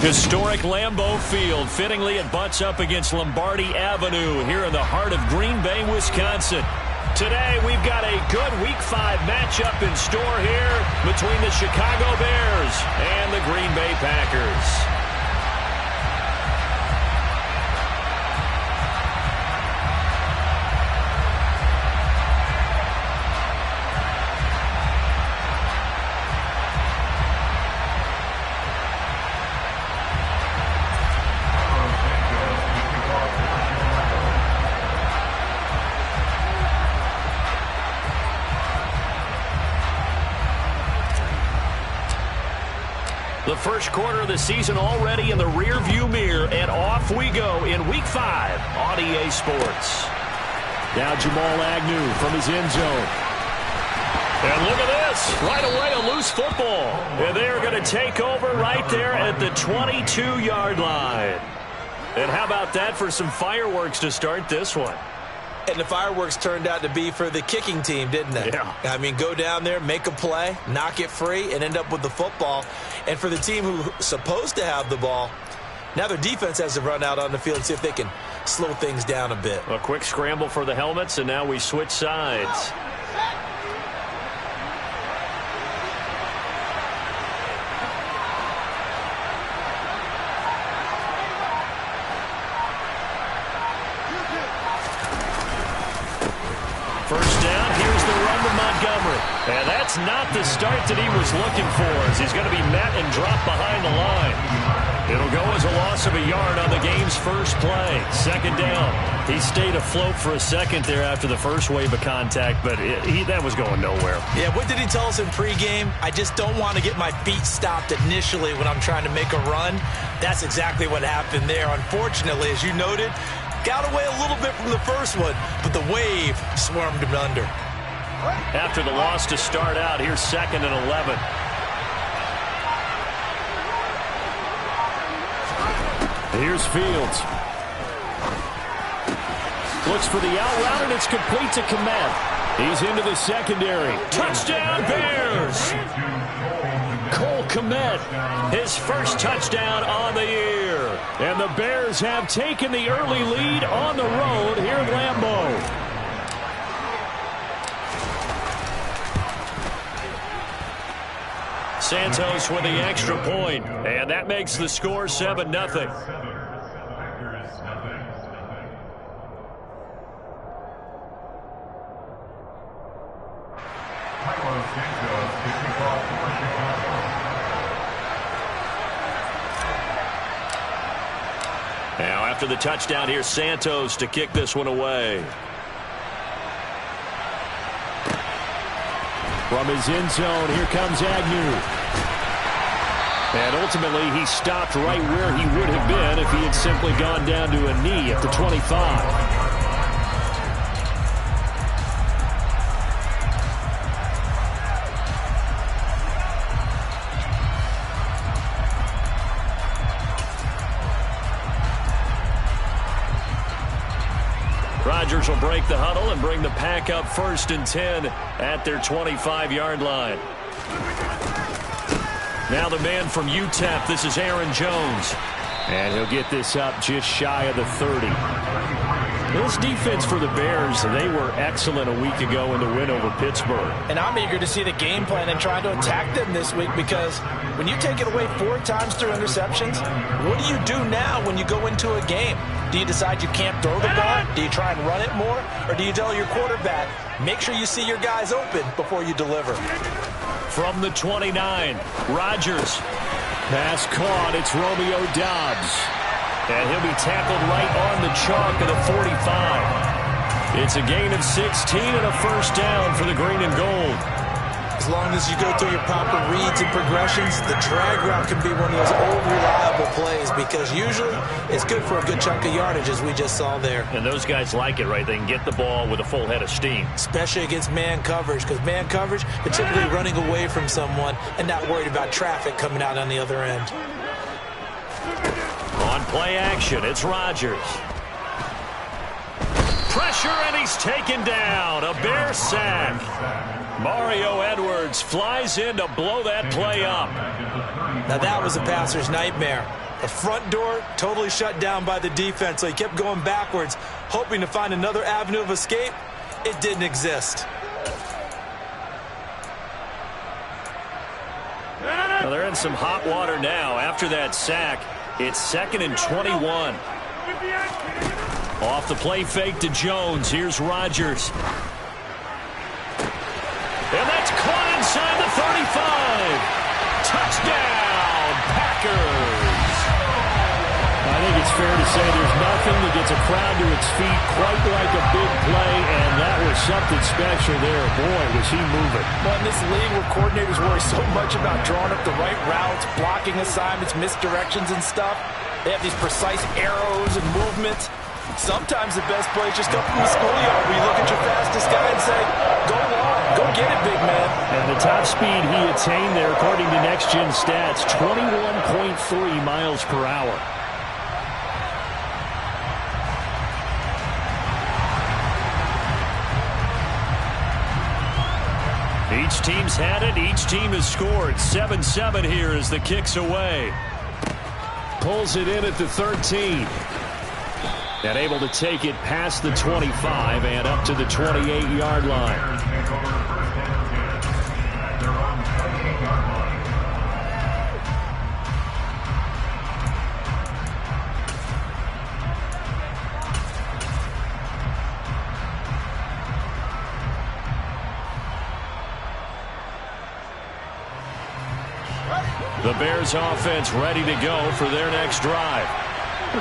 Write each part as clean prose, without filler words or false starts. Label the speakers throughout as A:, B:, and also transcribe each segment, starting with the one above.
A: Historic Lambeau Field. Fittingly, it butts up against Lombardi Avenue here in the heart of Green Bay, Wisconsin. Today, we've got a good Week 5 matchup in store here between the Chicago Bears and the Green Bay Packers. The first quarter of the season already in the rear-view mirror, and off we go in Week 5 on EA Sports. Now Jamal Agnew from his end zone. And look at this. Right away, a loose football. And they're going to take over right there at the 22-yard line. And how about that for some fireworks to start this one?
B: And the fireworks turned out to be for the kicking team, didn't they?
A: Yeah.
B: I mean, go down there, make a play, knock it free, and end up with the football. And for the team who's supposed to have the ball, now their defense has to run out on the field and see if they can slow things down a bit.
A: A quick scramble for the helmets, and now we switch sides. First down, here's the run to Montgomery. And that's not the start that he was looking for, as he's going to be met and dropped behind the line. It'll go as a loss of a yard on the game's first play. Second down. He stayed afloat for a second there after the first wave of contact, but that was going nowhere.
B: Yeah, what did he tell us in pregame? I just don't want to get my feet stopped initially when I'm trying to make a run. That's exactly what happened there. Unfortunately, as you noted, got away a little bit from the first one, but the wave swarmed him under.
A: After the loss to start out, here's 2nd and 11. Here's Fields. Looks for the out route, and it's complete to Kmet. He's into the secondary. Touchdown, Bears! Cole Kmet, his first touchdown on the year. And the Bears have taken the early lead on the road here at Lambeau. Santos with the extra point, and that makes the score 7-0. Now after the touchdown, here's Santos to kick this one away. From his end zone, here comes Agnew. And ultimately, he stopped right where he would have been if he had simply gone down to a knee at the 25. Rodgers will break the huddle and bring the Pack up 1st and 10 at their 25-yard line. Now the man from UTEP, this is Aaron Jones. And he'll get this up just shy of the 30. This defense for the Bears, they were excellent a week ago in the win over Pittsburgh.
C: And I'm eager to see the game plan and try to attack them this week, because when you take it away 4 times through interceptions, what do you do now when you go into a game? Do you decide you can't throw the ball? Do you try and run it more? Or do you tell your quarterback, make sure you see your guys open before you deliver?
A: From the 29, Rodgers. Pass caught. It's Romeo Doubs. And he'll be tackled right on the chalk of the 45. It's a gain of 16 and a first down for the green and gold.
B: As long as you go through your proper reads and progressions, the drag route can be one of those old reliable plays, because usually it's good for a good chunk of yardage, as we just saw there.
A: And those guys like it, right? They can get the ball with a full head of steam.
B: Especially against man coverage, because man coverage, they're typically running away from someone and not worried about traffic coming out on the other end.
A: On play action, it's Rodgers. Pressure, and he's taken down. A Bear sack. Mario Edwards flies in to blow that play up.
B: Now that was a passer's nightmare. The front door totally shut down by the defense, so he kept going backwards, hoping to find another avenue of escape. It didn't exist.
A: Well, they're in some hot water now. After that sack, it's 2nd and 21. Off the play fake to Jones. Here's Rodgers. And that's caught inside the 35. Touchdown, Packers. I think it's fair to say there's nothing that gets a crowd to its feet quite like a big play, and that was something special there. Boy, was he moving.
C: Well, in this league where coordinators worry so much about drawing up the right routes, blocking assignments, misdirections and stuff, they have these precise arrows and movements. Sometimes the best plays just come from the schoolyard where you look at your fastest guy and say, go long, go get it, big man.
A: And the top speed he attained there, according to Next Gen Stats, 21.3 miles per hour. Each team's had it. Each team has scored. 7-7 here as the kick's away. Pulls it in at the 13. And able to take it past the 25 and up to the 28-yard line. The Bears offense ready to go for their next drive.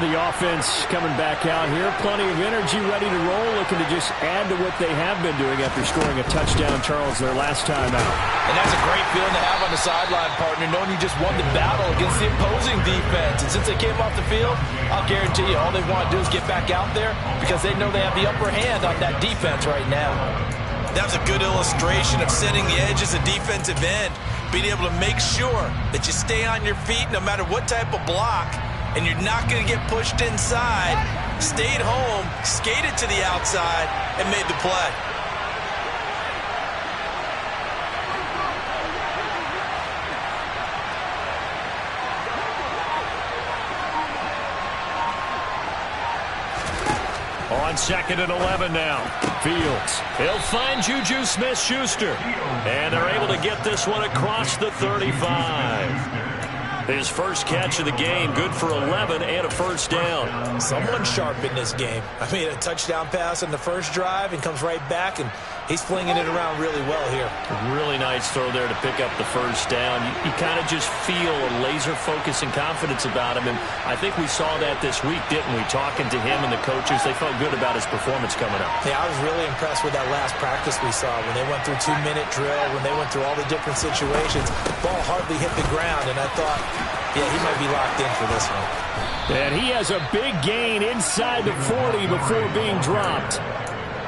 A: The offense coming back out here. Plenty of energy, ready to roll, looking to just add to what they have been doing after scoring a touchdown, Charles, their last time out.
C: And that's a great feeling to have on the sideline, partner, knowing you just won the battle against the opposing defense. And since they came off the field, I'll guarantee you all they want to do is get back out there because they know they have the upper hand on that defense right now.
B: That was a good illustration of setting the edge as a defensive end, being able to make sure that you stay on your feet no matter what type of block, and you're not going to get pushed inside. Stayed home, skated to the outside, and made the play.
A: On 2nd and 11 now. Fields. He'll find Juju Smith-Schuster. And they're able to get this one across the 35. His first catch of the game, good for 11 and a first down.
B: Someone sharp in this game. I mean, a touchdown pass on the first drive and comes right back, and he's flinging it around really well here.
A: Really nice throw there to pick up the first down. You kind of just feel a laser focus and confidence about him, and I think we saw that this week, didn't we? Talking to him and the coaches, they felt good about his performance coming up.
B: Yeah, I was really impressed with that last practice we saw when they went through 2-minute drill, when they went through all the different situations. Ball hardly hit the ground, and I thought, yeah, he might be locked in for this one.
A: And he has a big gain inside the 40 before being dropped.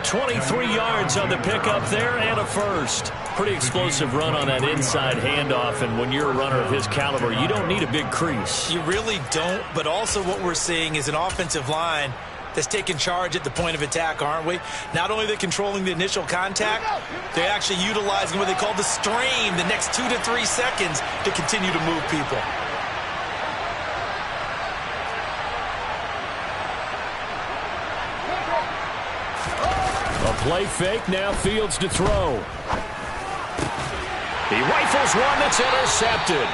A: 23 yards on the pickup there and a first. Pretty explosive run on that inside handoff, and when you're a runner of his caliber, you don't need a big crease.
B: You really don't, but also what we're seeing is an offensive line that's taking charge at the point of attack, aren't we? Not only are they controlling the initial contact, they're actually utilizing what they call the stream, the next 2 to 3 seconds to continue to move people.
A: A play fake, now Fields to throw. He rifles one that's intercepted.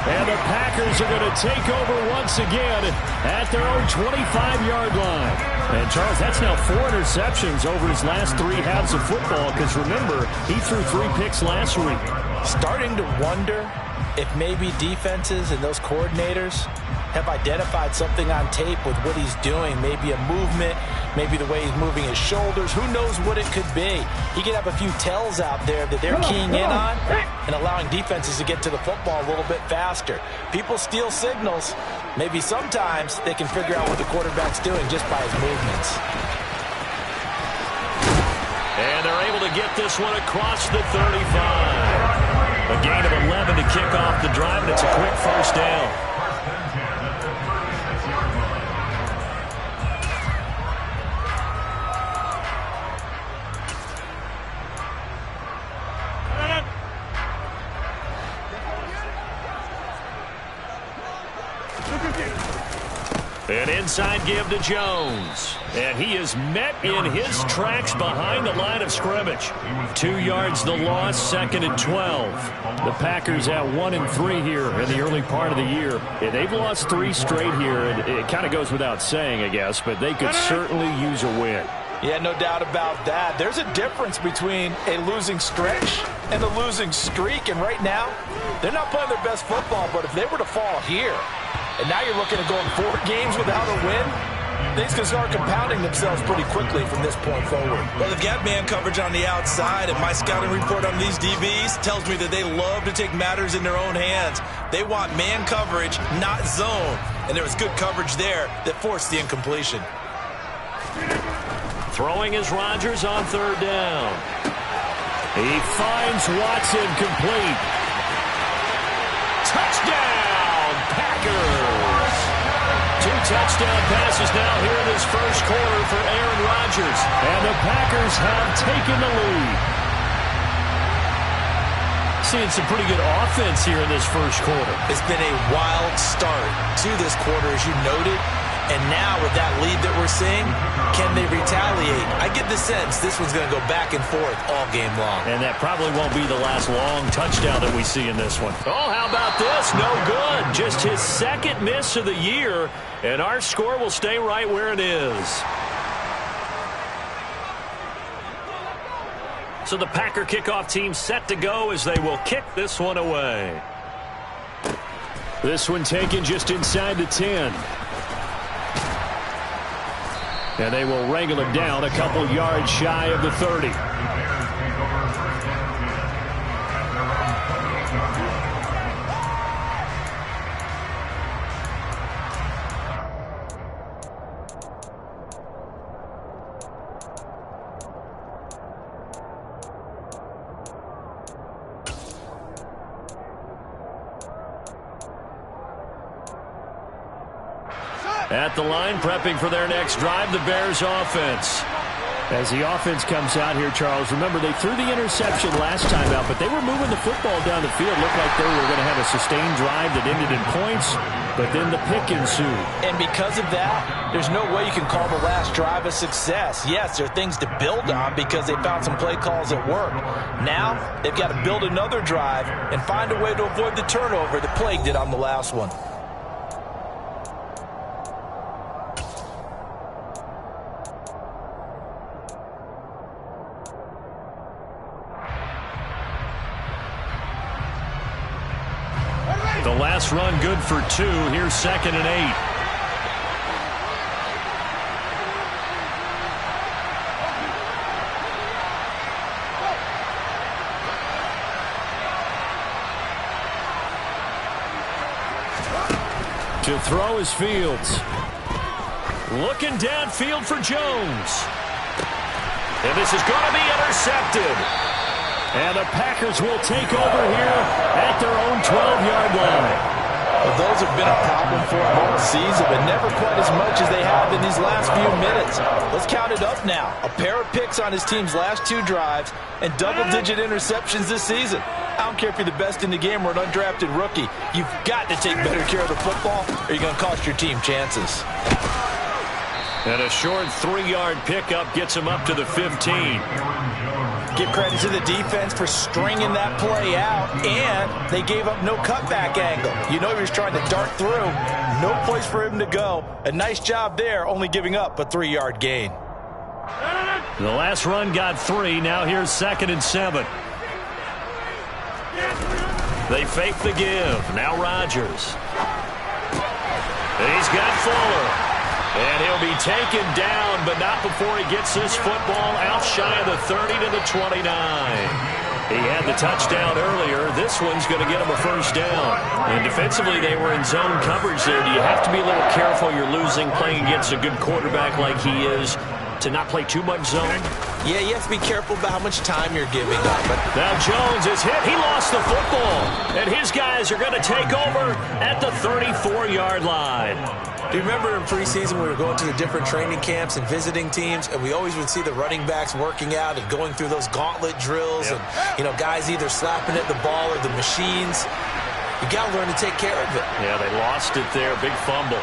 A: And the Packers are going to take over once again at their own 25-yard line. And, Charles, that's now 4 interceptions over his last 3 halves of football, because, remember, he threw 3 picks last week.
C: Starting to wonder if maybe defenses and those coordinators have identified something on tape with what he's doing. Maybe a movement, maybe the way he's moving his shoulders. Who knows what it could be? He could have a few tells out there that they're keying in on and allowing defenses to get to the football a little bit faster. People steal signals. Maybe sometimes they can figure out what the quarterback's doing just by his movements.
A: And they're able to get this one across the 35. A gain of 11 to kick off the drive, and it's a quick first down. An inside give to Jones. And he is met in his tracks behind the line of scrimmage. 2 yards the loss, 2nd and 12. The Packers at 1-3 here in the early part of the year. Yeah, they've lost 3 straight here, and it kind of goes without saying, I guess, but they could certainly use a win.
C: Yeah, no doubt about that. There's a difference between a losing stretch and a losing streak, and right now, they're not playing their best football, but if they were to fall here, and now you're looking at going 4 games without a win, things can start compounding themselves pretty quickly from this point forward.
B: Well, they've got man coverage on the outside, and my scouting report on these DBs tells me that they love to take matters in their own hands. They want man coverage, not zone, and there was good coverage there that forced the incompletion.
A: Throwing is Rodgers on 3rd down. He finds Watson complete. Touchdown, Packers! 2 touchdown passes now here in this first quarter for Aaron Rodgers. And the Packers have taken the lead. Seeing some pretty good offense here in this first quarter.
B: It's been a wild start to this quarter, as you noted. And now with that lead that we're seeing, can they retaliate? I get the sense this one's going to go back and forth all game long.
A: And that probably won't be the last long touchdown that we see in this one. Oh, how about this? No good. Just his 2nd miss of the year, and our score will stay right where it is. So the Packer kickoff team set to go as they will kick this one away. This one taken just inside the 10. And they will wrangle it down a couple yards shy of the 30. At the line, prepping for their next drive, the Bears offense. As the offense comes out here, Charles, remember they threw the interception last time out, but they were moving the football down the field. Looked like they were going to have a sustained drive that ended in points, but then the pick ensued.
C: And because of that, there's no way you can call the last drive a success. Yes, there are things to build on because they found some play calls that work. Now, they've got to build another drive and find a way to avoid the turnover that plagued it on the last one.
A: The last run good for 2. Here's 2nd and 8. To throw is Fields. Looking downfield for Jones. And this is going to be intercepted. And the Packers will take over here at their own 12-yard line.
C: Well, those have been a problem for them all season, but never quite as much as they have in these last few minutes. Let's count it up now. A pair of picks on his team's last 2 drives and double-digit interceptions this season. I don't care if you're the best in the game or an undrafted rookie. You've got to take better care of the football or you're going to cost your team chances.
A: And a short 3-yard pickup gets him up to the 15.
C: Give credit to the defense for stringing that play out, and they gave up no cutback angle. You know he was trying to dart through. No place for him to go. A nice job there, only giving up a 3-yard gain.
A: The last run got 3. Now here's 2nd and 7. They fake the give. Now Rodgers. And he's got Fuller. And he'll be taken down, but not before he gets this football out shy of the 30 to the 29. He had the touchdown earlier. This one's going to get him a first down. And defensively, they were in zone coverage there. Do you have to be a little careful? You're losing, playing against a good quarterback like he is, to not play too much zone?
B: Yeah, you have to be careful about how much time you're giving up. But
A: now Jones is hit. He lost the football. And his guys are going to take over at the 34-yard line.
B: Do you remember in preseason we were going to the different training camps and visiting teams, and we always would see the running backs working out and going through those gauntlet drills, and, you know, guys either slapping at the ball or the machines. You got to learn to take care of it.
A: Yeah, they lost it there. Big fumble.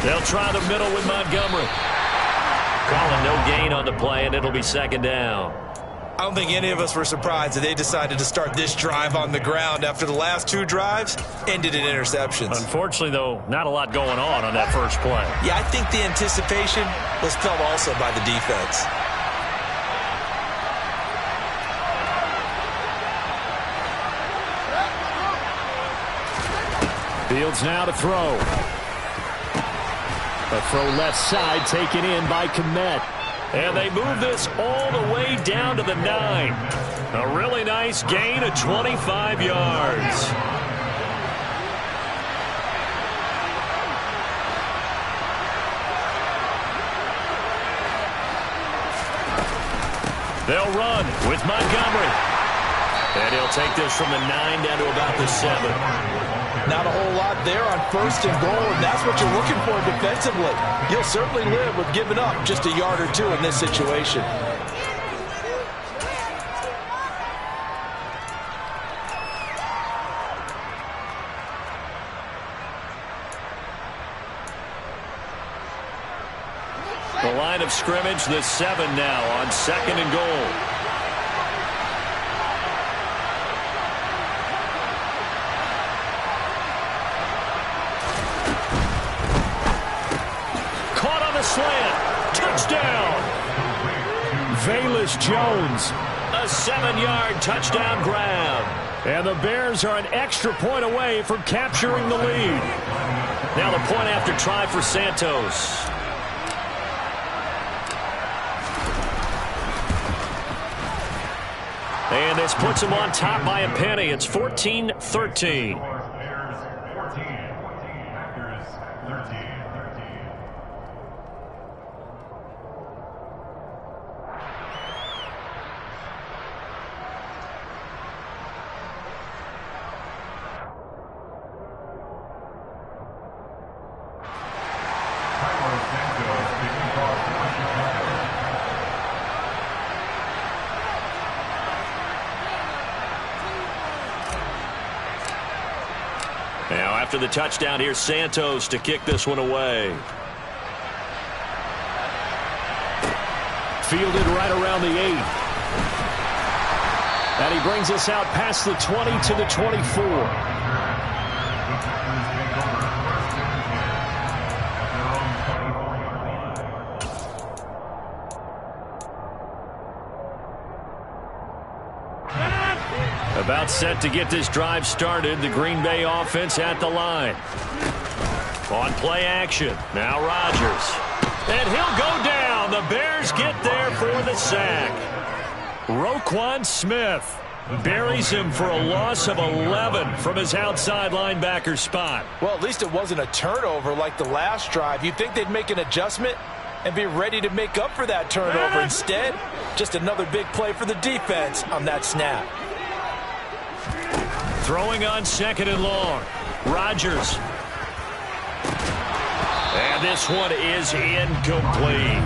A: They'll try the middle with Montgomery. Calling no gain on the play, and it'll be second down.
B: I don't think any of us were surprised that they decided to start this drive on the ground after the last two drives ended in interceptions.
A: Unfortunately, though, not a lot going on that first play.
B: Yeah, I think the anticipation was felt also by the defense.
A: Fields now to throw. A throw left side taken in by Kmet. And they move this all the way down to the 9. A really nice gain of 25 yards. They'll run with Montgomery. And he'll take this from the 9 down to about the 7.
C: Not a whole lot there on first and goal, and that's what you're looking for defensively. You'll certainly live with giving up just a yard or two in this situation.
A: The line of scrimmage, the 7 now on second and goal. Slant. Touchdown. Velus Jones. A 7-yard touchdown grab. And the Bears are an extra point away from capturing the lead. Now the point after try for Santos. And this puts him on top by a penny. It's 14-13. Now after the touchdown, here's Santos to kick this one away. Fielded right around the 8. And he brings us out past the 20 to the 24. About set to get this drive started. The Green Bay offense at the line. On play action. Now Rodgers. And he'll go down. The Bears get there for the sack. Roquan Smith buries him for a loss of 11 from his outside linebacker spot.
C: Well, at least it wasn't a turnover like the last drive. You'd think they'd make an adjustment and be ready to make up for that turnover. Instead, just another big play for the defense on that snap.
A: Throwing on second and long. Rodgers. And this one is incomplete.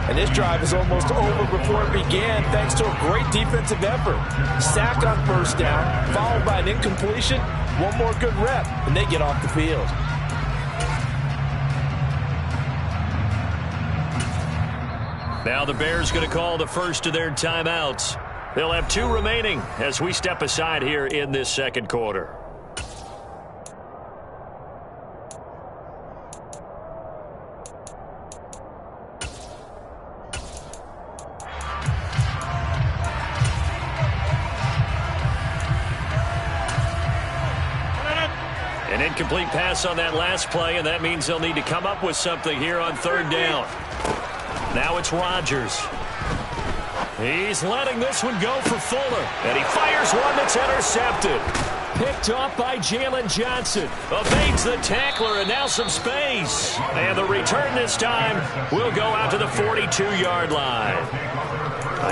C: And this drive is almost over before it began thanks to a great defensive effort. Sack on first down, followed by an incompletion. One more good rep, and they get off the field.
A: Now the Bears going to call the first of their timeouts. They'll have 2 remaining as we step aside here in this second quarter. An incomplete pass on that last play, and that means they'll need to come up with something here on third down. Now it's Rodgers. He's letting this one go for Fuller. And he fires one that's intercepted. Picked off by Jalen Johnson. Evades the tackler, and now some space. And the return this time will go out to the 42-yard line.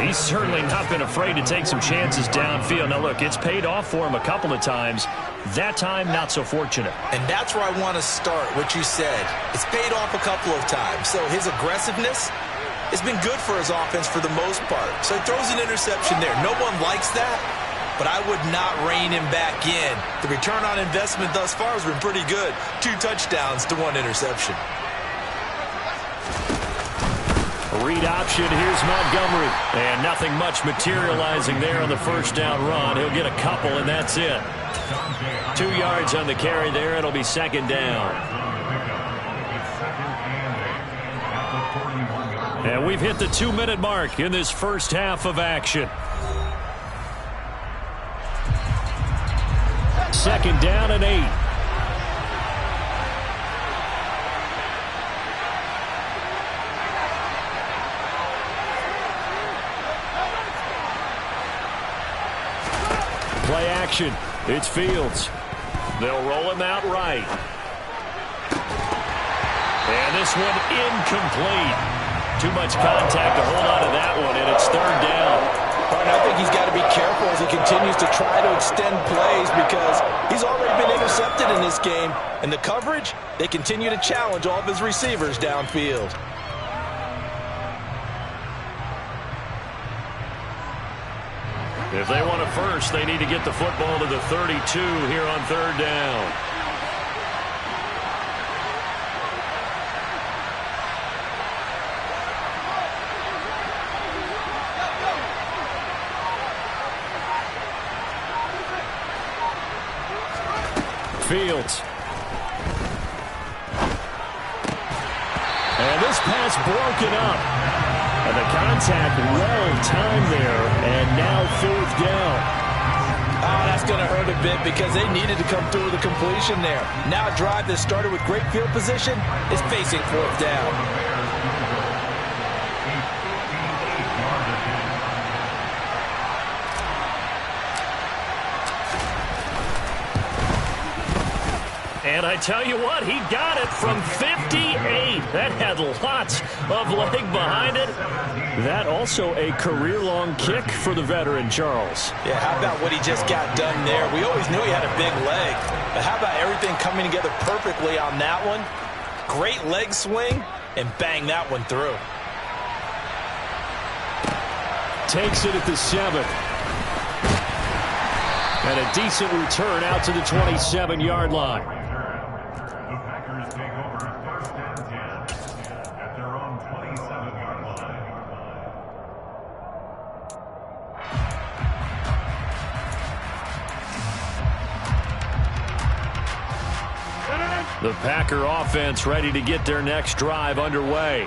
A: He's certainly not been afraid to take some chances downfield. Now, look, it's paid off for him a couple of times. That time, not so fortunate.
B: And that's where I want to start, what you said. It's paid off a couple of times. So his aggressiveness has been good for his offense for the most part. So he throws an interception there. No one likes that, but I would not rein him back in. The return on investment thus far has been pretty good. 2 touchdowns to 1 interception.
A: Read option, here's Montgomery. And nothing much materializing there on the first down run. He'll get a couple, and that's it. 2 yards on the carry there. It'll be second down. And we've hit the 2-minute mark in this first half of action. Second down and 8. Play action. It's Fields. They'll roll him out right. And this one incomplete. Too much contact to hold on to that one, and it's third down.
C: And I think he's got to be careful as he continues to try to extend plays because he's already been intercepted in this game. And the coverage, they continue to challenge all of his receivers downfield.
A: If they want a first, they need to get the football to the 32 here on third down. Fields. And this pass broken up. And the contact well-timed there, and now fourth down.
C: Oh, that's going to hurt a bit because they needed to come through with a completion there. Now a drive that started with great field position is facing fourth down.
A: And I tell you what, he got it from 58. That had lots of leg behind it. That also a career-long kick for the veteran, Charles.
C: Yeah, how about what he just got done there? We always knew he had a big leg. But how about everything coming together perfectly on that one? Great leg swing, and bang that one through.
A: Takes it at the 7. And a decent return out to the 27-yard line. The Packer offense ready to get their next drive underway.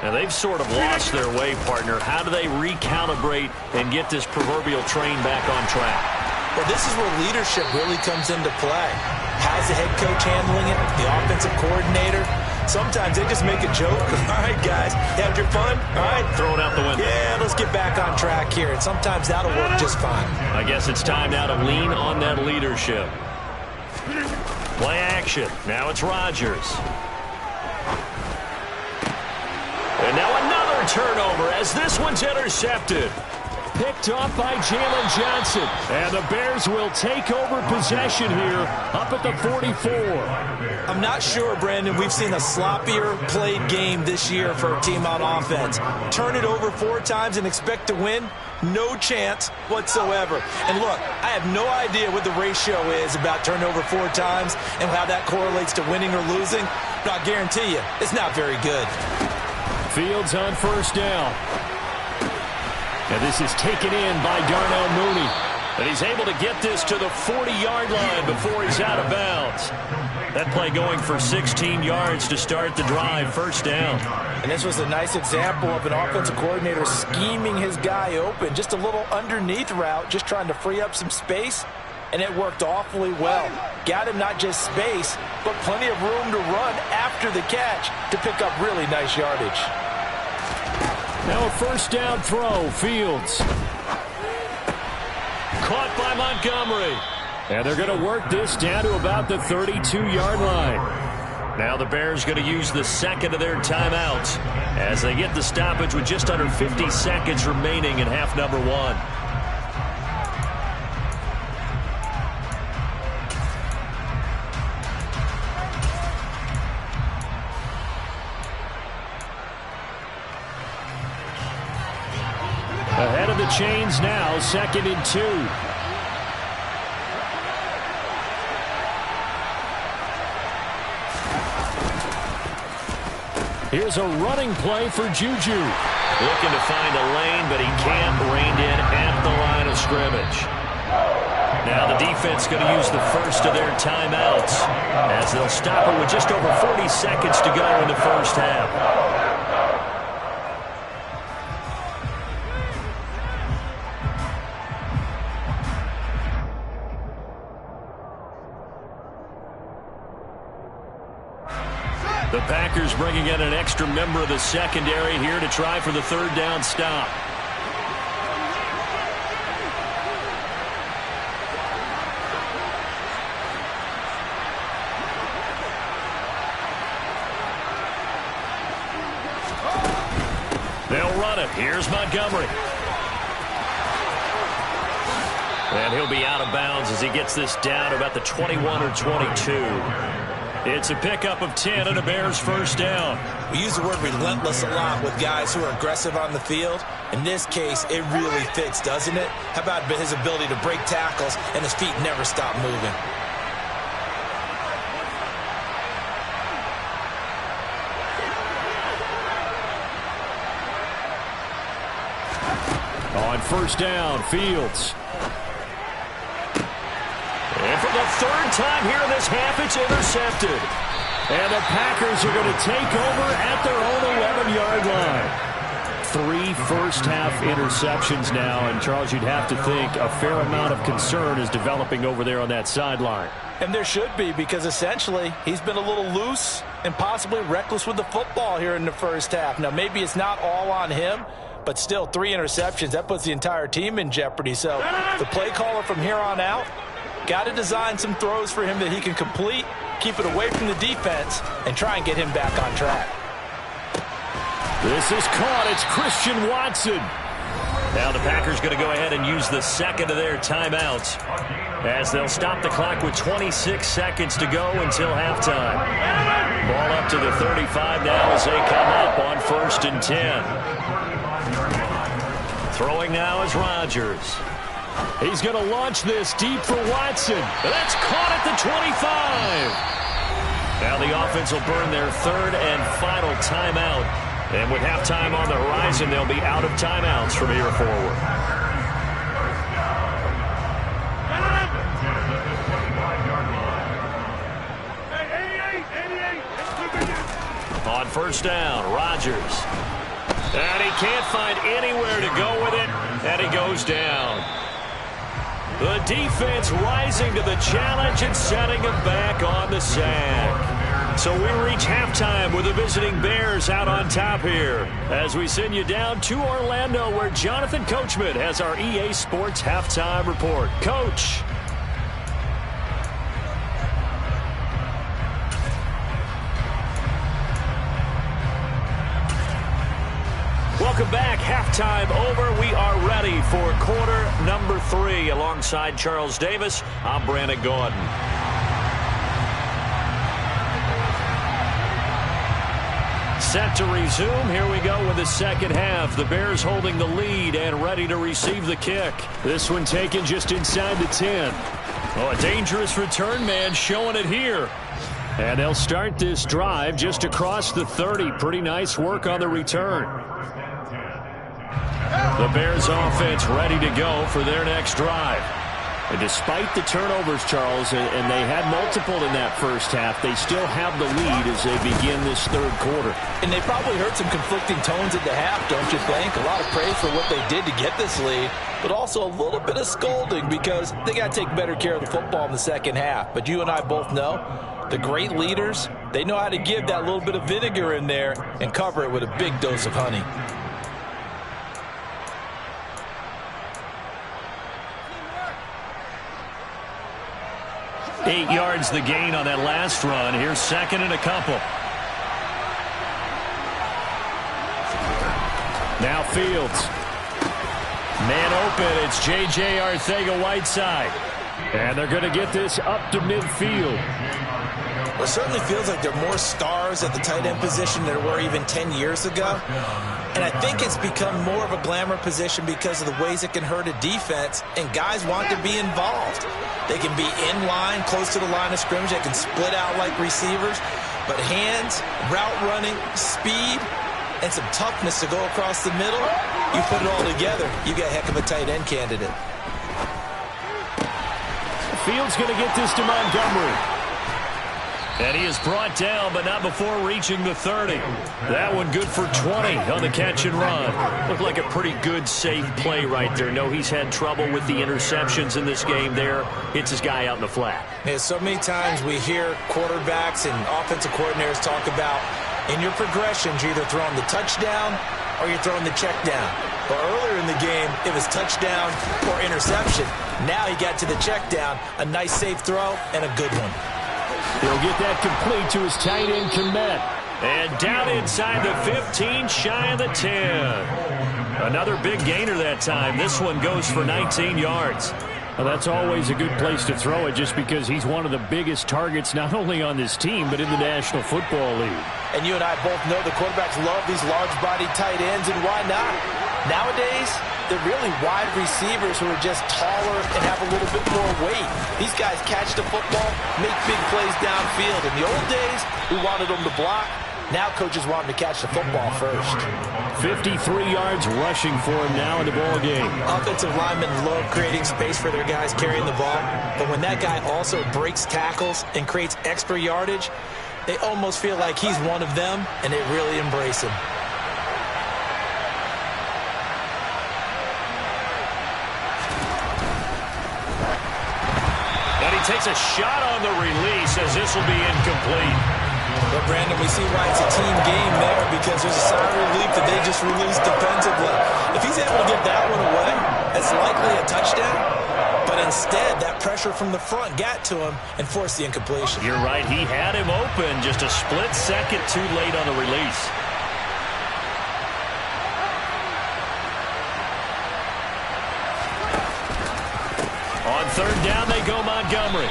A: Now, they've sort of lost their way, partner. How do they recalibrate and get this proverbial train back on track?
B: Well, this is where leadership really comes into play. How's the head coach handling it? The offensive coordinator? Sometimes they just make a joke. All right, guys, you had your fun? All right.
A: Throw it out the window.
B: Yeah, let's get back on track here. And sometimes that'll work just fine.
A: I guess it's time now to lean on that leadership. Play action. Now it's Rodgers. And now another turnover as this one's intercepted. Picked off by Jalen Johnson. And the Bears will take over possession here up at the 44.
B: I'm not sure, Brandon, we've seen a sloppier played game this year for a team on offense. Turn it over 4 times and expect to win? No chance whatsoever. And look, I have no idea what the ratio is about turnover 4 times and how that correlates to winning or losing, but I guarantee you, it's not very good.
A: Fields on first down. And this is taken in by Darnell Mooney. And he's able to get this to the 40-yard line before he's out of bounds. That play going for 16 yards to start the drive, first down.
C: And this was a nice example of an offensive coordinator scheming his guy open. Just a little underneath route, just trying to free up some space. And it worked awfully well. Got him not just space, but plenty of room to run after the catch to pick up really nice yardage.
A: Now a first down throw, Fields. Caught by Montgomery. And they're going to work this down to about the 32-yard line. Now the Bears going to use the second of their timeouts as they get the stoppage with just under 50 seconds remaining in half number one. Ahead of the chains now, 2nd and 2. Here's a running play for Juju. Looking to find a lane, but he can't. Reined in at the line of scrimmage. Now the defense going to use the first of their timeouts as they'll stop it with just over 40 seconds to go in the first half. The Packers bringing in an extra member of the secondary here to try for the third down stop. They'll run it. Here's Montgomery. And he'll be out of bounds as he gets this down about the 21 or 22. It's a pickup of 10 and a Bears first down.
B: We use the word relentless a lot with guys who are aggressive on the field. In this case, it really fits, doesn't it? How about his ability to break tackles and his feet never stop moving?
A: On first down, Fields. And for the third time here in this half, it's intercepted. And the Packers are going to take over at their own 11-yard line. 3 first-half interceptions now, and Charles, you'd have to think a fair amount of concern is developing over there on that sideline.
C: And there should be, because essentially he's been a little loose and possibly reckless with the football here in the first half. Now, maybe it's not all on him, but still 3 interceptions. That puts the entire team in jeopardy. So the play caller from here on out got to design some throws for him that he can complete, keep it away from the defense, and try and get him back on track.
A: This is caught. It's Christian Watson. Now the Packers going to go ahead and use the second of their timeouts as they'll stop the clock with 26 seconds to go until halftime. Ball up to the 35 now as they come up on 1st and 10. Throwing now is Rodgers. He's going to launch this deep for Watson. That's caught at the 25. Now the offense will burn their third and final timeout. And with halftime on the horizon, they'll be out of timeouts from here forward. On first down, Rodgers. And he can't find anywhere to go with it, and he goes down. The defense rising to the challenge and setting him back on the sack. So we reach halftime with the visiting Bears out on top here as we send you down to Orlando where Jonathan Coachman has our EA Sports halftime report. Coach. Welcome back. Halftime over. We are ready for quarter number 3. Alongside Charles Davis, I'm Brandon Gordon. Set to resume. Here we go with the second half. The Bears holding the lead and ready to receive the kick. This one taken just inside the 10. Oh, a dangerous return man showing it here. And they'll start this drive just across the 30. Pretty nice work on the return. The Bears offense ready to go for their next drive. And despite the turnovers, Charles, and they had multiple in that first half, they still have the lead as they begin this third quarter.
C: And they probably heard some conflicting tones at the half, don't you think? A lot of praise for what they did to get this lead, but also a little bit of scolding because they got to take better care of the football in the second half. But you and I both know the great leaders, they know how to give that little bit of vinegar in there and cover it with a big dose of honey.
A: 8 yards the gain on that last run. Here's second and a couple. Now Fields. Man open. It's J.J. Arcega-Whiteside. And they're going to get this up to midfield.
C: Well, it certainly feels like there are more stars at the tight end position than there were even 10 years ago. And I think it's become more of a glamour position because of the ways it can hurt a defense, and guys want to be involved. They can be in line, close to the line of scrimmage. They can split out like receivers. But hands, route running, speed, and some toughness to go across the middle, you put it all together, you got a heck of a tight end candidate.
A: Fields going to get this to Montgomery. And he is brought down, but not before reaching the 30. That one good for 20 on the catch and run. Looked like a pretty good, safe play right there. No, he's had trouble with the interceptions in this game there. Hits his guy out in the flat.
C: Yeah, so many times we hear quarterbacks and offensive coordinators talk about in your progressions, you're either throwing the touchdown or you're throwing the check down. But earlier in the game, it was touchdown or interception. Now he got to the check down, a nice safe throw, and a good one.
A: He'll get that complete to his tight end, Kmet. And down inside the 15, shy of the 10. Another big gainer that time. This one goes for 19 yards. Well, that's always a good place to throw it just because he's one of the biggest targets not only on this team but in the National Football League.
C: And you and I both know the quarterbacks love these large-bodied tight ends, and why not? Nowadays, they're really wide receivers who are just taller and have a little bit more weight. These guys catch the football, make big plays downfield. In the old days, we wanted them to block. Now coaches want them to catch the football first.
A: 53 yards rushing for him now in the ball game.
C: Offensive linemen love creating space for their guys carrying the ball. But when that guy also breaks tackles and creates extra yardage, they almost feel like he's one of them, and they really embrace him.
A: And he takes a shot on the release as this will be incomplete.
C: But, Brandon, we see why it's a team game there because there's a sigh of relief that they just released defensively. If he's able to get that one away, it's likely a touchdown. But instead, that pressure from the front got to him and forced the incompletion.
A: You're right. He had him open just a split second too late on the release. On third down, they go Montgomery.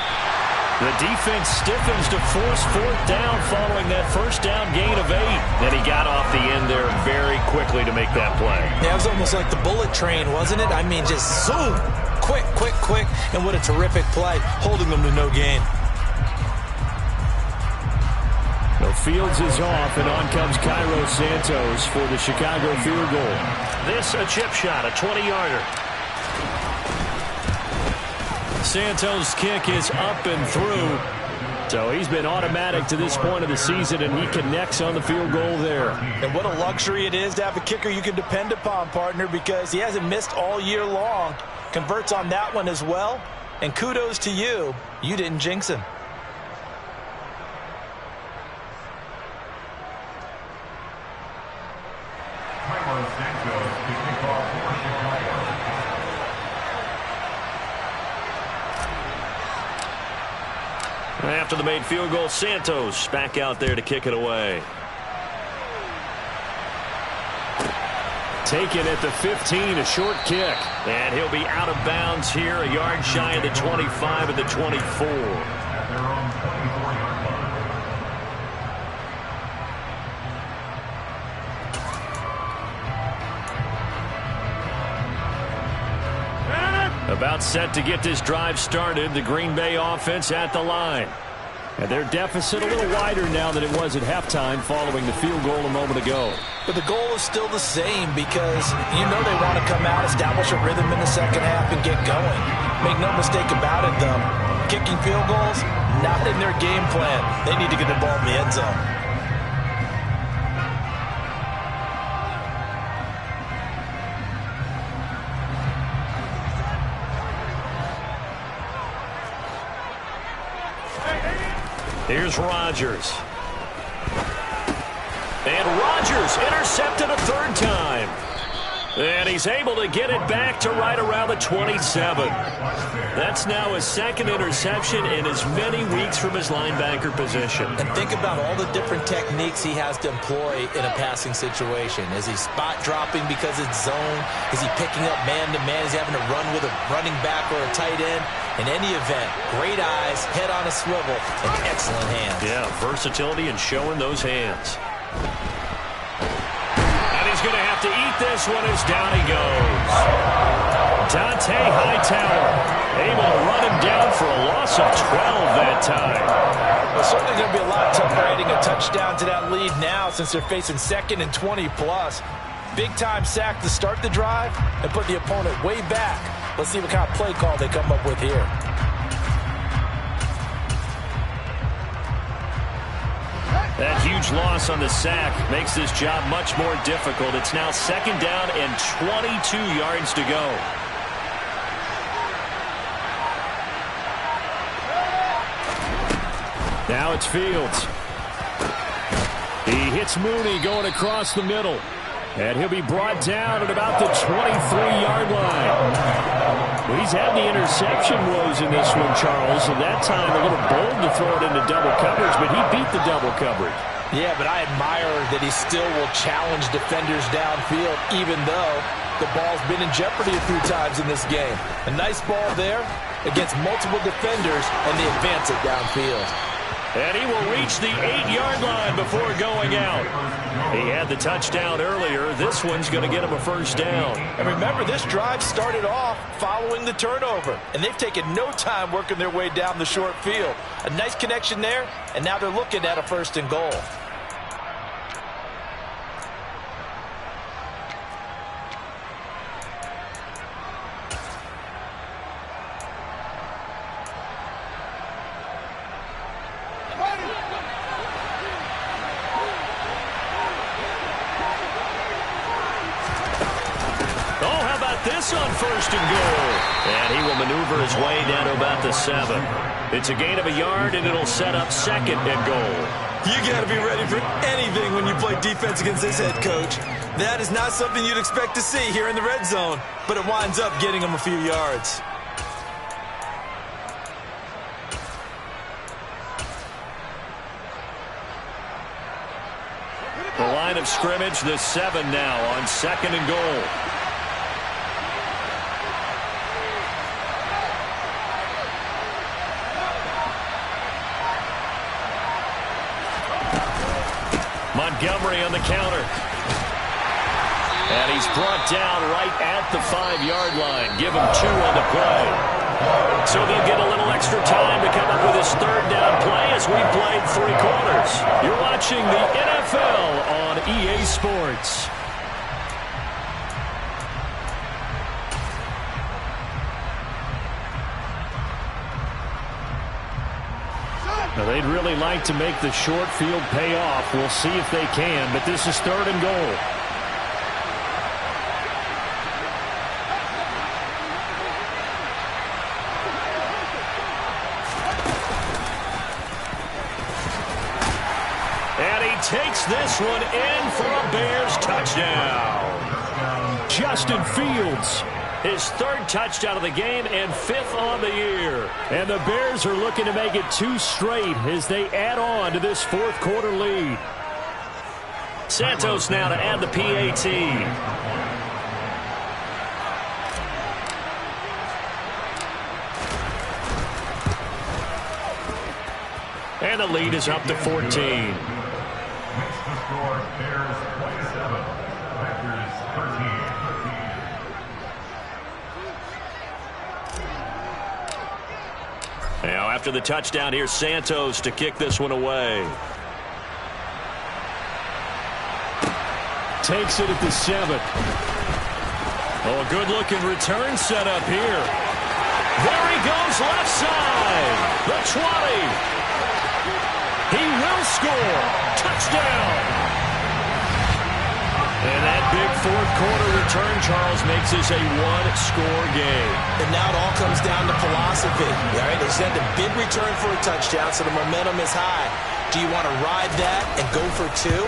A: The defense stiffens to force fourth down following that first down gain of 8. Then he got off the end there very quickly to make that play.
C: Yeah, it was almost like the bullet train, wasn't it? I mean, just zoom. Quick, quick, quick. And what a terrific play, holding them to no gain.
A: The Fields is off, and on comes Cairo Santos for the Chicago field goal. This a chip shot, a 20-yarder. Santos' kick is up and through. So he's been automatic to this point of the season, and he connects on the field goal there.
C: And what a luxury it is to have a kicker you can depend upon, partner, because he hasn't missed all year long. Converts on that one as well. And kudos to you. You didn't jinx him.
A: After the made field goal, Santos back out there to kick it away. Taken at the 15, a short kick. And he'll be out of bounds here, a yard shy of the 25 at the 24. About set to get this drive started, the Green Bay offense at the line. And their deficit a little wider now than it was at halftime following the field goal a moment ago.
C: But the goal is still the same because you know they want to come out, establish a rhythm in the second half, and get going. Make no mistake about it, though. Kicking field goals, not in their game plan. They need to get the ball in the end zone.
A: Here's Rodgers. And Rodgers intercepted a third time. And he's able to get it back to right around the 27. That's now his second interception in as many weeks from his linebacker position.
B: And think about all the different techniques he has to employ in a passing situation. Is he spot dropping because it's zone? Is he picking up man-to-man? Is he having to run with a running back or a tight end? In any event, great eyes, head on a swivel, and excellent hands.
A: Yeah, versatility and showing those hands. He's going to have to eat this one as down he goes. Dante Hightower able to run him down for a loss of 12 that time.
C: Well, certainly going to be a lot tougher adding a touchdown to that lead now since they're facing 2nd and 20+. Big-time sack to start the drive and put the opponent way back. Let's see what kind of play call they come up with here.
A: That huge loss on the sack makes this job much more difficult. It's now 2nd down and 22 yards to go. Now it's Fields. He hits Mooney going across the middle. And he'll be brought down at about the 23-yard line. Well, he's had the interception woes in this one, Charles, and that time a little bold to throw it into double coverage, but he beat the double coverage.
C: Yeah, but I admire that he still will challenge defenders downfield, even though the ball's been in jeopardy a few times in this game. A nice ball there against multiple defenders, and they advance it downfield.
A: And he will reach the 8-yard line before going out. He had the touchdown earlier. This one's going to get him a first down.
C: And remember, this drive started off following the turnover, and they've taken no time working their way down the short field. A nice connection there, and now they're looking at a 1st and goal.
A: This on 1st and goal. And he will maneuver his way down to about the 7. It's a gain of a yard, and it'll set up 2nd and goal.
B: You got to be ready for anything when you play defense against this head coach. That is not something you'd expect to see here in the red zone, but it winds up getting him a few yards.
A: The line of scrimmage, the 7 now on 2nd and goal. Montgomery on the counter. And he's brought down right at the 5-yard line. Give him 2 on the play. So they'll get a little extra time to come up with his 3rd down play as we played 3 quarters. You're watching the NFL on EA Sports. Now, they'd really like to make the short field pay off. We'll see if they can, but this is 3rd and goal. And he takes this one in for a Bears touchdown. Justin Fields. His 3rd touchdown of the game and 5th on the year. And the Bears are looking to make it 2 straight as they add on to this 4th quarter lead. Santos now to add the PAT. And the lead is up to 14. Now, after the touchdown, here's Santos to kick this one away. Takes it at the 7. Oh, a good-looking return set up here. There he goes, left side. The 20. He will score. Touchdown. And that big fourth quarter return, Charles, makes this a one-score game.
B: And now it all comes down to philosophy. Right? They sent a big return for a touchdown, so the momentum is high. Do you want to ride that and go for two?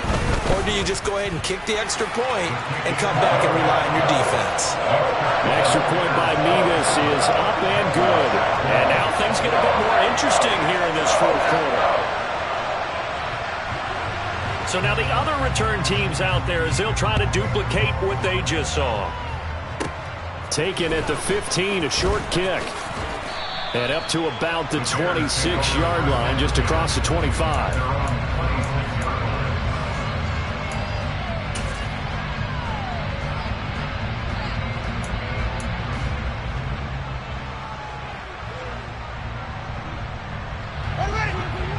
B: Or do you just go ahead and kick the extra point and come back and rely on your defense?
A: The extra point by Mevis is up and good. And now things get a bit more interesting here in this fourth quarter. So now the other return teams out there as they'll try to duplicate what they just saw. Taken at the 15, a short kick. And up to about the 26-yard line, just across the 25.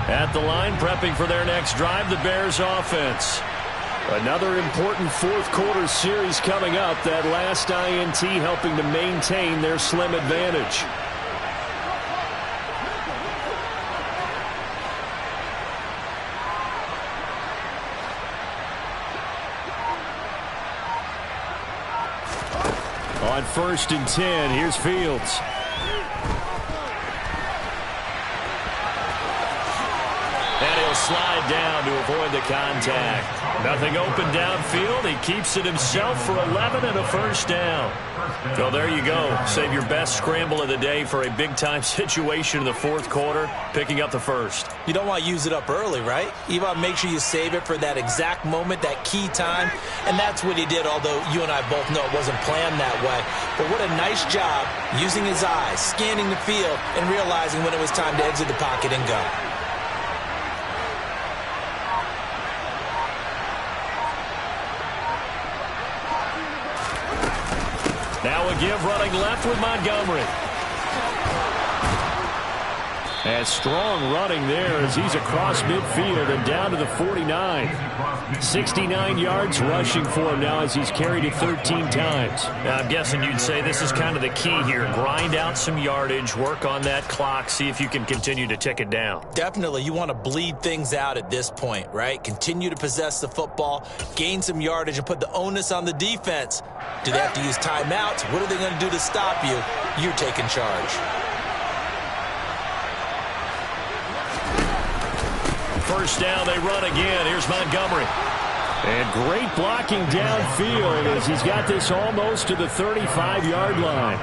A: At the line, prepping for their next drive, the Bears offense. Another important fourth quarter series coming up. That last INT helping to maintain their slim advantage. On 1st and 10, here's Fields. And he'll slide down to avoid the contact. Nothing open downfield. He keeps it himself for 11 and a first down. So there you go. Save your best scramble of the day for a big-time situation in the fourth quarter, picking up the first.
B: You don't want to use it up early, right? You want to make sure you save it for that exact moment, that key time. And that's what he did, although you and I both know it wasn't planned that way. But what a nice job using his eyes, scanning the field, and realizing when it was time to exit the pocket and go.
A: Now a give running left with Montgomery. And strong running there as he's across midfield and down to the 49. 69 yards rushing for him now as he's carried it 13 times.
C: Now, I'm guessing you'd say this is kind of the key here. Grind out some yardage, work on that clock, see if you can continue to tick it down.
B: Definitely, you want to bleed things out at this point, right? Continue to possess the football, gain some yardage, and put the onus on the defense. Do they have to use timeouts? What are they going to do to stop you? You're taking charge.
A: First down, they run again. Here's Montgomery. And great blocking downfield as he's got this almost to the 35-yard line.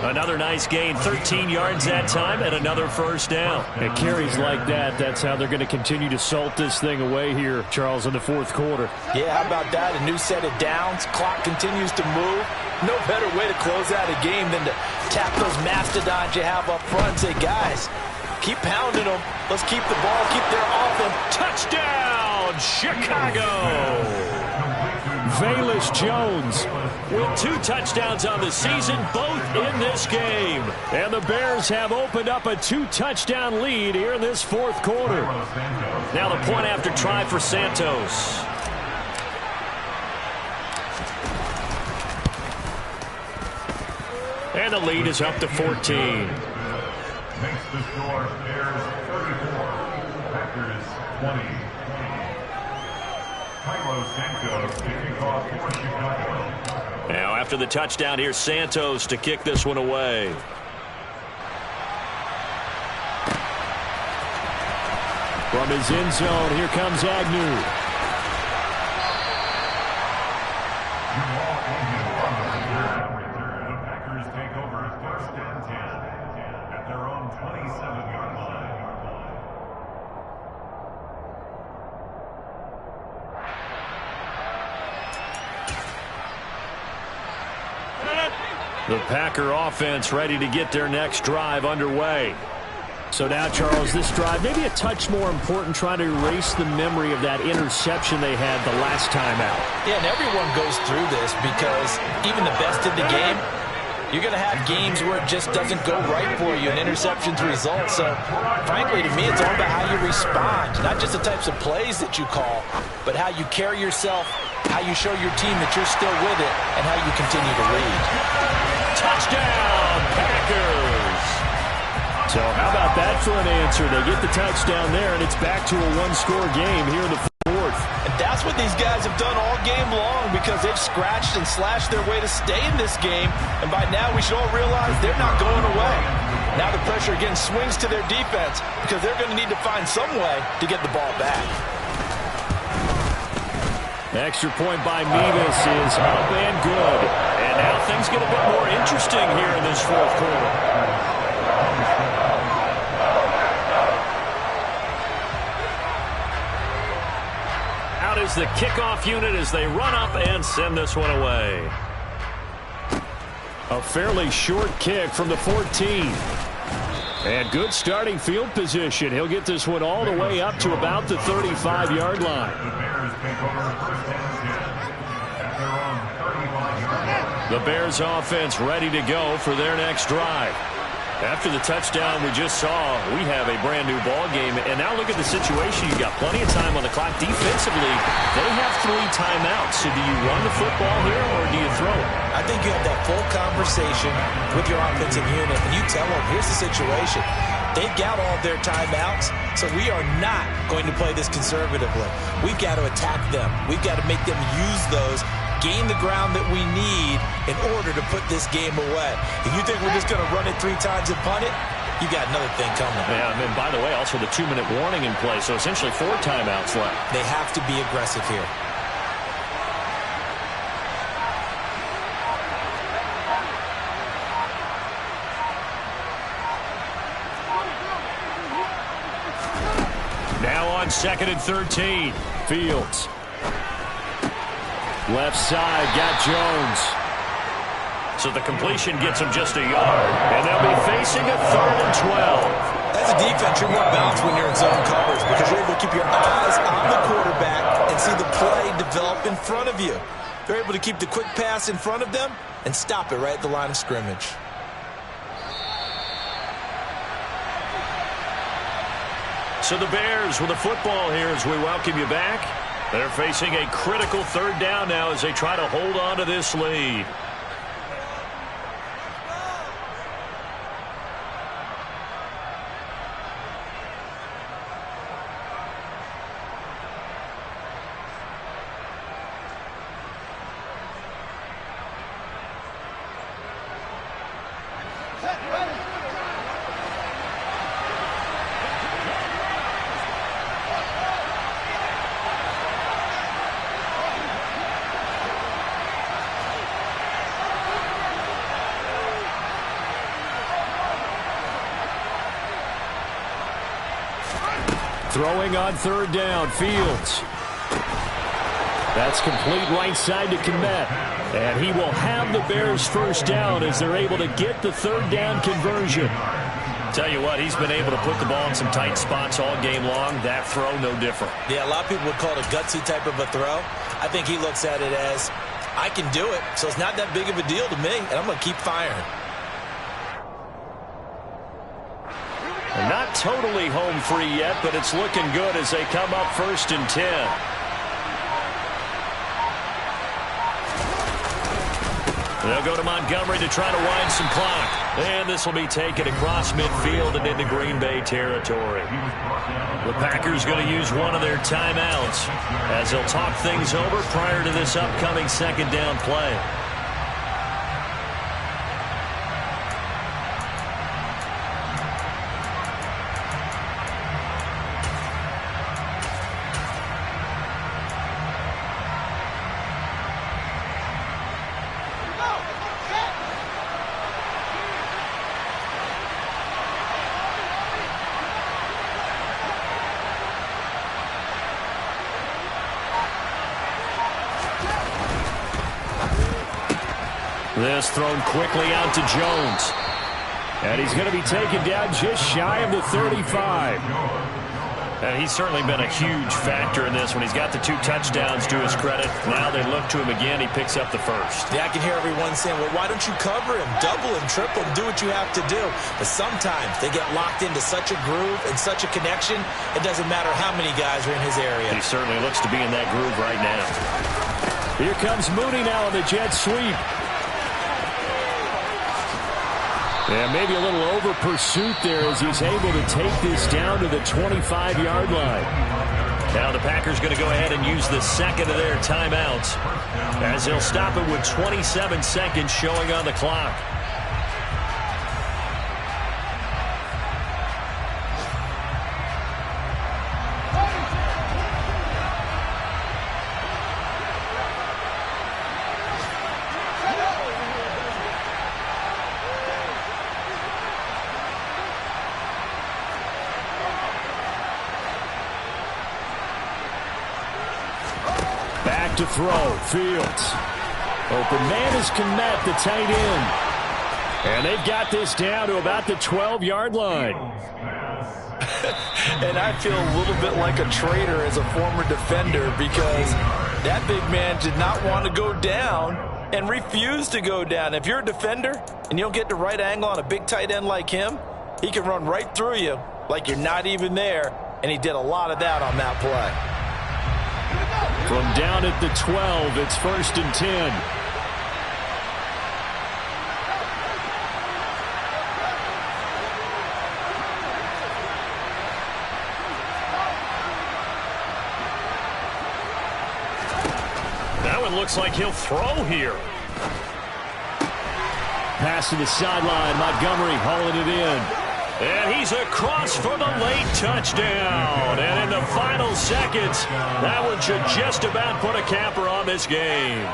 C: Another nice gain, 13 yards that time, and another first down.
A: And carries like that, that's how they're going to continue to salt this thing away here, Charles, in the fourth quarter.
B: Yeah, how about that? A new set of downs. Clock continues to move. No better way to close out a game than to tap those mastodons you have up front and say, guys, keep pounding them. Let's keep the ball, keep their offense.
A: Touchdown, Chicago! Velus Jones with 2 touchdowns on the season, both in this game. And the Bears have opened up a 2-touchdown lead here in this fourth quarter.
C: Now the point after try for Santos.
A: And the lead is up to 14.
D: Makes the score Bears 34, Packers 20. Cairo Santos kicking off for Chicago.
A: Now after the touchdown, here's Santos to kick this one away. From his end zone, here comes Agnew. The Packer offense ready to get their next drive underway. So now, Charles, this drive maybe a touch more important, trying to erase the memory of that interception they had the last time out.
B: Yeah, and everyone goes through this because even the best in the game, you're going to have games where it just doesn't go right for you and interceptions result. So, frankly, to me, it's all about how you respond, not just the types of plays that you call, but how you carry yourself, how you show your team that you're still with it, and how you continue to lead.
A: Touchdown, Packers! So how about that for an answer? They get the touchdown there, and it's back to a one-score game here in the fourth.
B: And that's
C: that's what these guys have done all game long because they've scratched and slashed their way to stay in this game. And by now, we should all realize they're not going away. Now the pressure again swings to their defense because they're going to need to find some way to get the ball back.
A: Extra point by Mevis is up and good. And now things get a bit more interesting here in this fourth quarter. Out is the kickoff unit as they run up and send this one away. A fairly short kick from the 14. And good starting field position. He'll get this one all the way up to about the 35-yard line. The Bears offense ready to go for their next drive. After the touchdown we just saw, we have a brand new ball game. And now look at the situation. You've got plenty of time on the clock. Defensively, they have 3 timeouts. So do you run the football here or do you throw it?
C: I think you have that full conversation with your offensive unit, and you tell them, here's the situation. They've got all their timeouts, so we are not going to play this conservatively. We've got to attack them. We've got to make them use those, gain the ground that we need in order to put this game away. If you think we're just going to run it 3 times and punt it, you got another thing coming.
A: Yeah, and by the way, also the 2-minute warning in play, so essentially 4 timeouts left.
C: They have to be aggressive here.
A: Now on 2nd and 13, Fields. Left side, got Jones. So the completion gets him just a yard. And they'll be facing a 3rd and 12.
C: As a defense, you're more balanced when you're in zone coverage because you're able to keep your eyes on the quarterback and see the play develop in front of you. They're able to keep the quick pass in front of them and stop it right at the line of scrimmage.
A: So the Bears with the football here as we welcome you back. They're facing a critical 3rd down now as they try to hold on to this lead. Throwing on 3rd down, Fields. That's complete right side to Kmet. And he will have the Bears first down as they're able to get the 3rd down conversion. Tell you what, he's been able to put the ball in some tight spots all game long. That throw, no different.
C: Yeah, a lot of people would call it a gutsy type of a throw. I think he looks at it as, I can do it, so it's not that big of a deal to me, and I'm going to keep firing.
A: Not totally home free yet, but it's looking good as they come up 1st and 10. They'll go to Montgomery to try to wind some clock. And this will be taken across midfield and into Green Bay territory. The Packers going to use one of their timeouts as they'll talk things over prior to this upcoming 2nd down play. This thrown quickly out to Jones. And he's going to be taken down just shy of the 35. And he's certainly been a huge factor in this when he's got the 2 touchdowns to his credit. Now they look to him again. He picks up the first.
C: Yeah, I can hear everyone saying, well, why don't you cover him, double him, triple him, do what you have to do. But sometimes they get locked into such a groove and such a connection, it doesn't matter how many guys are in his area.
A: He certainly looks to be in that groove right now. Here comes Mooney now on the jet sweep. Yeah, maybe a little over pursuit there as he's able to take this down to the 25-yard line. Now the Packers going to go ahead and use the second of their timeouts as they'll stop it with 27 seconds showing on the clock. Back to throw. Fields. Open man is Kmet, the tight end. And they've got this down to about the 12-yard line.
C: And I feel a little bit like a traitor as a former defender because that big man did not want to go down and refused to go down. If you're a defender and you don't get the right angle on a big tight end like him, he can run right through you like you're not even there, and he did a lot of that on that play.
A: From down at the 12, it's 1st and 10. That one looks like he'll throw here. Pass to the sideline. Montgomery hauling it in. And he's across for the late touchdown. And in the final seconds, that one should just about put a capper on this game.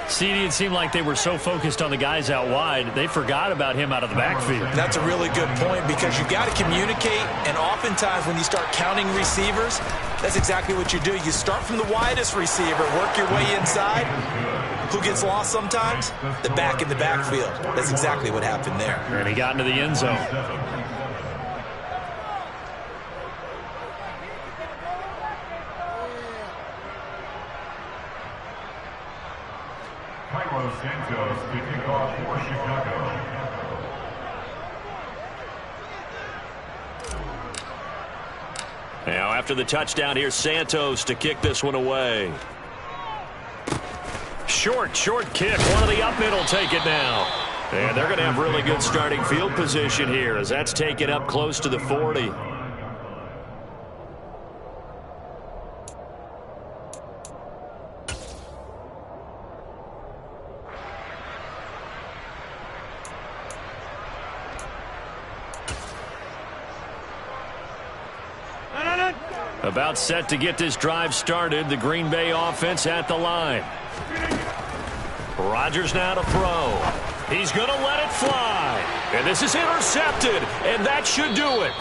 E: CD, it seemed like they were so focused on the guys out wide, they forgot about him out of the backfield.
B: That's a really good point because you've got to communicate, and oftentimes when you start counting receivers, that's exactly what you do. You start from the widest receiver, work your way inside. Who gets lost sometimes? The back in the backfield. That's exactly what happened there.
E: And he got into the end zone.
D: Cairo Santos kicking off for Chicago.
A: Now after the touchdown, here's Santos to kick this one away. Short kick. One of the up mid will take it now. And they're going to have really good starting field position here as that's taken up close to the 40. About set to get this drive started. The Green Bay offense at the line. Rodgers now to throw. He's going to let it fly. And this is intercepted. And that should do it.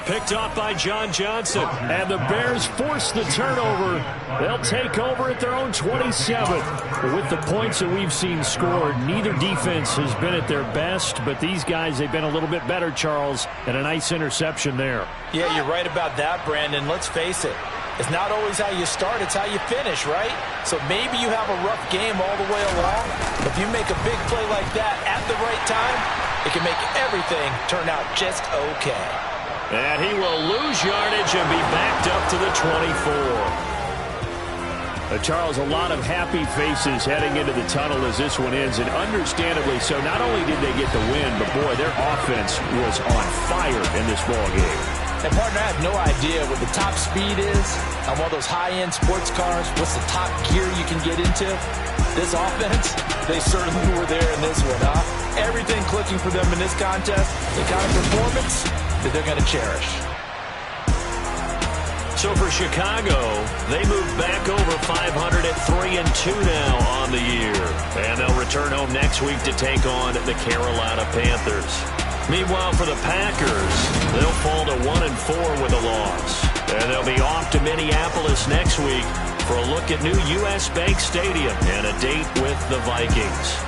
A: Picked off by John Johnson. And the Bears force the turnover. They'll take over at their own 27. With the points that we've seen scored, neither defense has been at their best. But these guys, they've been a little bit better, Charles. And a nice interception there.
C: Yeah, you're right about that, Brandon. Let's face it. It's not always how you start, it's how you finish, right? So maybe you have a rough game all the way along. If you make a big play like that at the right time, it can make everything turn out just okay.
A: And he will lose yardage and be backed up to the 24. Charles, a lot of happy faces heading into the tunnel as this one ends, and understandably so. Not only did they get the win, but boy, their offense was on fire in this ball game.
C: And, partner, I have no idea what the top speed is on one of those high-end sports cars. What's the top gear you can get into? This offense, they certainly were there in this one, huh? Everything clicking for them in this contest, the kind of performance that they're going to cherish.
A: So for Chicago, they move back over 500 at 3-2 now on the year. And they'll return home next week to take on the Carolina Panthers. Meanwhile, for the Packers, they'll fall to 1-4 with a loss. And they'll be off to Minneapolis next week for a look at new U.S. Bank Stadium and a date with the Vikings.